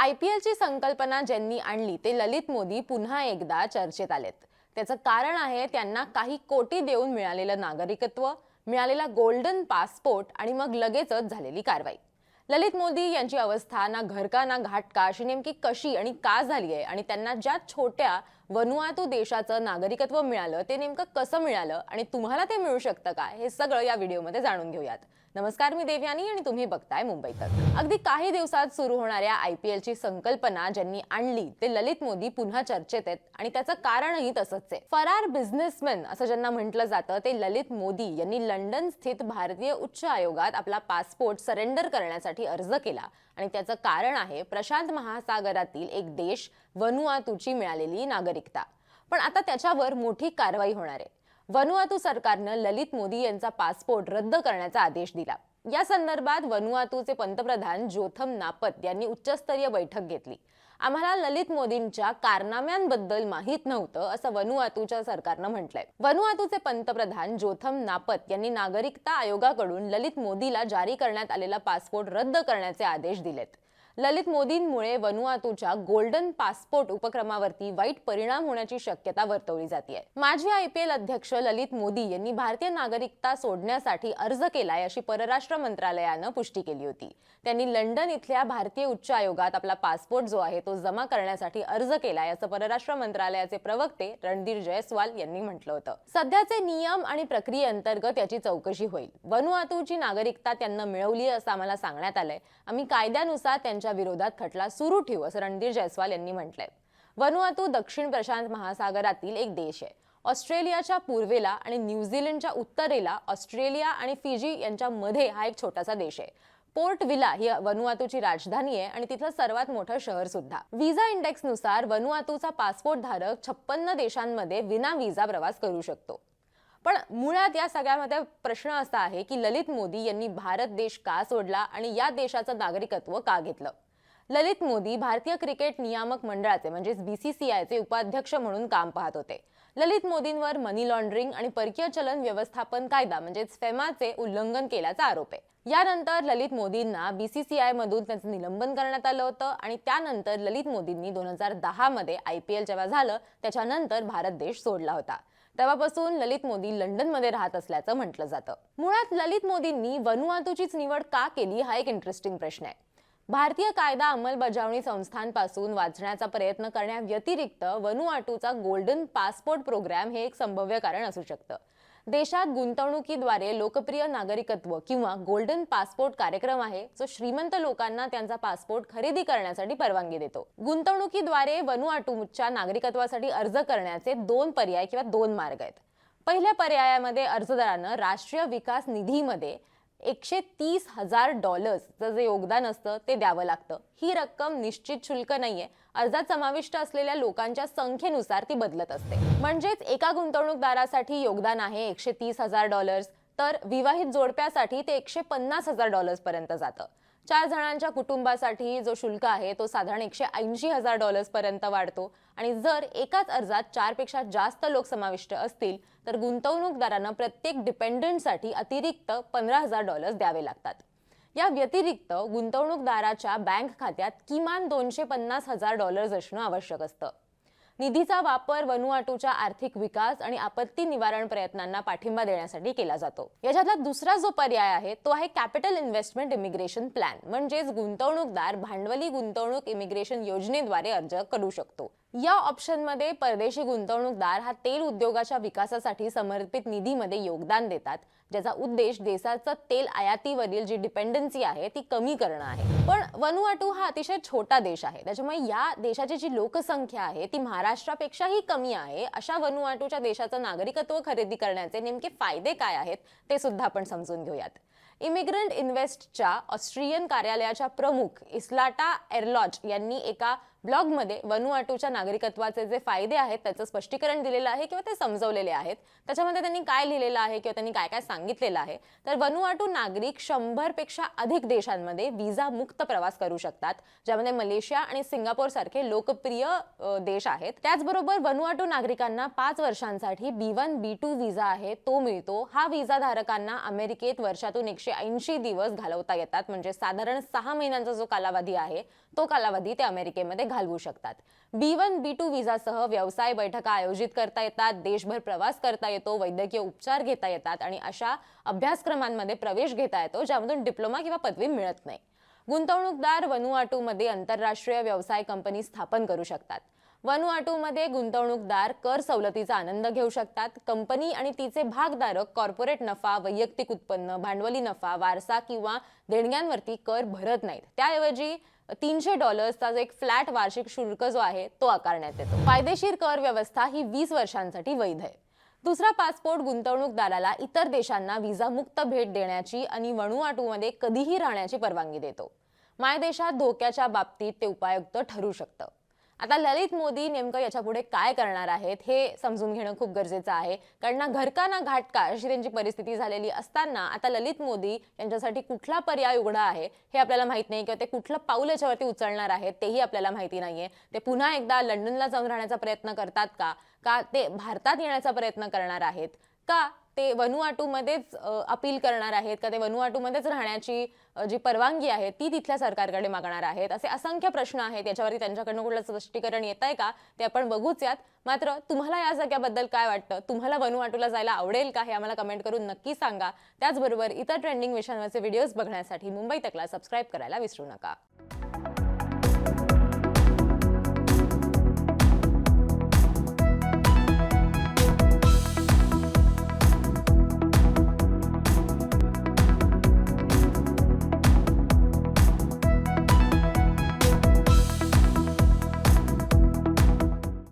IPLची संकल्पना ज्यांनी आणली ते ललित मोदी पुन्हा एकदा चर्चेत आलेत. त्याचं कारण आहे त्यांना काही कोटी देऊन मिळालेलं नागरिकत्व, मिळालेला गोल्डन पासपोर्ट आणि मग लगेचच झालेली कारवाई. ललित मोदी यांची अवस्था ना घर का ना घाट का अशी नेमकी कशी आणि का झाली आहे आणि त्यांना ज्या छोट्या वनुआतू देशाचं नागरिकत्व मिळालं ते नेमकं कसं मिळालं आणि तुम्हाला ते मिळू शकतं का, हे सगळं या व्हिडिओमध्ये जाणून घेऊयात. नमस्कार, मी देवयानी आणि तुम्ही बघताय मुंबई तक. अगदी काही दिवसात सुरू होणाऱ्या IPLची संकल्पना ज्यांनी आणली ते ललित मोदी पुन्हा चर्चेत आहेत आणि त्याचं कारणही तसंच आहे. फरार बिझनेसमॅन असं ज्यांना म्हटलं जातं ते ललित मोदी यांनी लंडन स्थित भारतीय उच्च आयोगात आपला पासपोर्ट सरेंडर करण्यासाठी अर्ज केला आणि त्याचं कारण आहे प्रशांत महासागरातील एक देश वनुआतूची मिळालेली नागरिकता. पण आता त्याच्यावर मोठी कारवाई होणार आहे. वनुआतू सरकारनं ललित मोदी यांचा पासपोर्ट रद्द करण्याचा आदेश दिला. या संदर्भात वनुआतूचे पंतप्रधान जोथम नापत यांनी उच्चस्तरीय बैठक घेतली. आम्हाला ललित मोदींच्या कारनाम्यांबद्दल माहीत नव्हतं असं वनुआतूच्या सरकारनं म्हटलंय. वनुआतूचे पंतप्रधान जोथम नापत यांनी नागरिकता आयोगाकडून ललित मोदीला जारी करण्यात आलेला पासपोर्ट रद्द करण्याचे आदेश दिलेत. ललित मोदींमुळे वनुआतूच्या गोल्डन पासपोर्ट उपक्रमावरती वाईट परिणाम होण्याची शक्यता वर्तवली जाते. माजी IPL अध्यक्ष ललित मोदी यांनी भारतीय नागरिकता सोडण्यासाठी अर्ज केलाय अशी परराष्ट्र मंत्रालयानं पुष्टी केली होती. त्यांनी लंडन इथल्या भारतीय उच्च आयोगात आपला पासपोर्ट जो आहे तो जमा करण्यासाठी अर्ज केलाय असं परराष्ट्र मंत्रालयाचे प्रवक्ते रणधीर जयस्वाल यांनी म्हटलं होतं. सध्याचे नियम आणि प्रक्रियेअंतर्गत याची चौकशी होईल. वनुआतूची नागरिकता त्यांना मिळवली असं आम्हाला सांगण्यात आलंय. आम्ही कायद्यानुसार त्यांच्या विरोधात खटला सुरू ठेवू असं रणधीर जयस्वाल यांनी म्हटलंय. वनुआतू दक्षिण प्रशांत महासागरातील एक देश आहे. ऑस्ट्रेलियाच्या पूर्वेला आणि न्यूझीलंडच्या उत्तरेला ऑस्ट्रेलिया आणि फिजी यांच्या मध्ये हा एक छोटासा देश आहे. पोर्ट विला ही वनुआतूची राजधानी आहे आणि तिथलं सर्वात मोठं शहर सुद्धा. व्हिसा इंडेक्स नुसार वनुआतूचा पासपोर्ट धारक 56 देशांमध्ये विना व्हिसा प्रवास करू शकतो. पण मुळात या सगळ्यामध्ये प्रश्न असा आहे की ललित मोदी यांनी भारत देश का सोडला आणि या देशाचं नागरिकत्व का घेतलं. ललित मोदी भारतीय क्रिकेट नियामक मंडळाचे म्हणजेच BCCIचे उपाध्यक्ष म्हणून काम पाहत होते. ललित मोदींवर मनी लॉन्ड्रिंग आणि परकीय चलन व्यवस्थापन कायदा म्हणजेच FEMAचे उल्लंघन केल्याचा आरोप आहे. यानंतर ललित मोदींना BCCI मधून त्यांचं निलंबन करण्यात आलं होतं आणि त्यानंतर ललित मोदींनी 2010 मध्ये IPL जेव्हा झालं त्याच्यानंतर भारत देश सोडला होता. तेव्हापासून ललित मोदी लंडनमध्ये राहत असल्याचं म्हटलं जातं. मुळात ललित मोदींनी वनुआतूचीच निवड का केली हा एक इंटरेस्टिंग प्रश्न आहे. भारतीय कायदा अंमलबजावणी संस्थांपासून वाचण्याचा प्रयत्न करण्याव्यतिरिक्त वनुआतूचा गोल्डन पासपोर्ट प्रोग्राम हे एक संभाव्य कारण असू शकतं. देशात गुंतवणुकीद्वारे लोकप्रिय नागरिकत्व किंवा गोल्डन पासपोर्ट कार्यक्रम आहे जो श्रीमंत लोकांना त्यांचा पासपोर्ट खरेदी करण्यासाठी परवानगी देतो. गुंतवणुकीद्वारे वनुआतूच्या नागरिकत्वासाठी अर्ज करण्याचे 2 पर्याय किंवा 2 मार्ग आहेत. पहिल्या पर्यायामध्ये अर्जदारानं राष्ट्रीय विकास निधीमध्ये $130,000 जे योगदान असतं ते द्यावं लागतं. ही रक्कम निश्चित शुल्क नाहीये. अर्जात समाविष्ट असलेल्या लोकांच्या संख्येनुसार ती बदलत असते. म्हणजेच एका गुंतवणूकदारासाठी योगदान आहे $130,000 तर विवाहित जोडप्यासाठी ते $150,000 पर्यंत जातं. 4 जणांच्या कुटुंबासाठी जो शुल्क आहे तो साधारण $180,000 पर्यंत वाढतो आणि जर एकाच अर्जात 4 पेक्षा जास्त लोक समाविष्ट असतील तर गुंतवणूकदारांना प्रत्येक डिपेंडंटसाठी अतिरिक्त $15,000 द्यावे लागतात. या व्यतिरिक्त गुंतवणूकदाराच्या बँक खात्यात किमान $250,000 असणं आवश्यक असतं. निधीचा वापर वनुआतूच्या आर्थिक विकास आणि आपत्ती निवारण प्रयत्नांना पाठिंबा देण्यासाठी केला जातो. याच्यातला दुसरा जो पर्याय आहे तो आहे कॅपिटल इन्व्हेस्टमेंट इमिग्रेशन प्लॅन म्हणजेच गुंतवणूकदार भांडवली गुंतवणूक इमिग्रेशन योजनेद्वारे अर्ज करू शकतो. या ऑप्शनमध्ये परदेशी गुंतवणूकदार हा तेल उद्योगाच्या विकासासाठी समर्पित निधीमध्ये योगदान देतात, ज्याचा उद्देश देशाचं तेल आयातीवरील जी डिपेंडन्सी आहे ती कमी करणं आहे. पण वनुआतू हा अतिशय छोटा देश आहे, त्याच्यामुळे या देशाची जी लोकसंख्या आहे ती महाराष्ट्रापेक्षाही कमी आहे. अशा वनुआतूच्या देशाचं नागरिकत्व खरेदी करण्याचे नेमके फायदे काय आहेत ते सुद्धा आपण समजून घेऊयात. इमिग्रंट इन्व्हेस्टच्या ऑस्ट्रियन कार्यालयाच्या प्रमुख इस्लाटा एर्लॉच यांनी एका ब्लॉगमध्ये वनुआटूच्या नागरिकत्वाचे जे फायदे आहेत त्याचं स्पष्टीकरण दिलेलं आहे किंवा ते समजवलेले आहेत. त्याच्यामध्ये त्यांनी काय लिहिलेलं आहे किंवा त्यांनी काय काय सांगितलेलं आहे, तर वनुआटू नागरिक 100 पेक्षा अधिक देशांमध्ये विजा मुक्त प्रवास करू शकतात, ज्यामध्ये मलेशिया आणि सिंगापूर सारखे लोकप्रिय देश आहेत. त्याचबरोबर वनुआटू नागरिकांना 5 वर्षांसाठी B1 B2 विजा आहे तो मिळतो. हा विजा धारकांना अमेरिकेत वर्षातून 180 दिवस घालवता येतात, म्हणजे साधारण 6 महिन्यांचा जो कालावधी आहे तो कालावधी ते अमेरिकेमध्ये घालवू शकतात. B1 B2 विजासह व्यवसाय बैठका आयोजित करता येतात, देशभर प्रवास करता येतो, वैद्यकीय उपचार घेता येतात आणि अशा अभ्यासक्रमांमध्ये प्रवेश घेता येतो ज्यामधून डिप्लोमा किंवा पदवी मिळत नाही. गुंतवणूकदार वनुआटूमध्ये आंतरराष्ट्रीय व्यवसाय कंपनी स्थापन करू शकतात. वनुआटूमध्ये गुंतवणूकदार कर सवलतीचा आनंद घेऊ शकतात. कंपनी आणि तिचे भागधारक कॉर्पोरेट नफा, वैयक्तिक उत्पन्न, भांडवली नफा, वारसा किंवा देणग्यांवरती कर भरत नाहीत. त्याऐवजी $300चा जो एक फ्लॅट वार्षिक शुल्क जो आहे तो आकारण्यात येतो. फायदेशीर कर व्यवस्था ही 20 वर्षांसाठी वैध आहे. दुसरा पासपोर्ट गुंतवणूकदाराला इतर देशांना विजा मुक्त भेट देण्याची आणि वनुआटूमध्ये कधीही राहण्याची परवानगी देतो. मायदेशात धोक्याच्या बाबतीत ते उपयुक्त ठरू शकतं. आता ललित मोदी नेमकं याच्यापुढे काय करणार आहेत हे समजून घेणं खूप गरजेचं आहे, कारण ना घर का ना घाट का अशी त्यांची परिस्थिती झालेली असताना आता ललित मोदी यांच्यासाठी कुठला पर्याय उघडा आहे हे आपल्याला माहित नाही, किंवा ते कुठलं पाऊल याच्यावरती उचलणार आहेत तेही आपल्याला माहिती नाहीये. ते पुन्हा एकदा लंडनला जाऊन राहण्याचा प्रयत्न करतात का ते भारतात येण्याचा प्रयत्न करणार आहेत, का ते वनुआटूमध्येच अपील करणार आहेत, का ते वनुआटूमध्येच राहण्याची जी परवानगी आहे ती तिथल्या सरकारकडे मागणार आहेत, असे असंख्य प्रश्न आहेत. याच्यावरती त्यांच्याकडनं कुठलं स्पष्टीकरण येत आहे का ते आपण बघूच यात. मात्र तुम्हाला या सगळ्याबद्दल काय वाटतं? तुम्हाला वनुआटूला जायला आवडेल का हे आम्हाला कमेंट करून नक्की सांगा. त्याचबरोबर इतर ट्रेंडिंग विषयांवरचे व्हिडिओज बघण्यासाठी मुंबई तकला सबस्क्राईब करायला विसरू नका.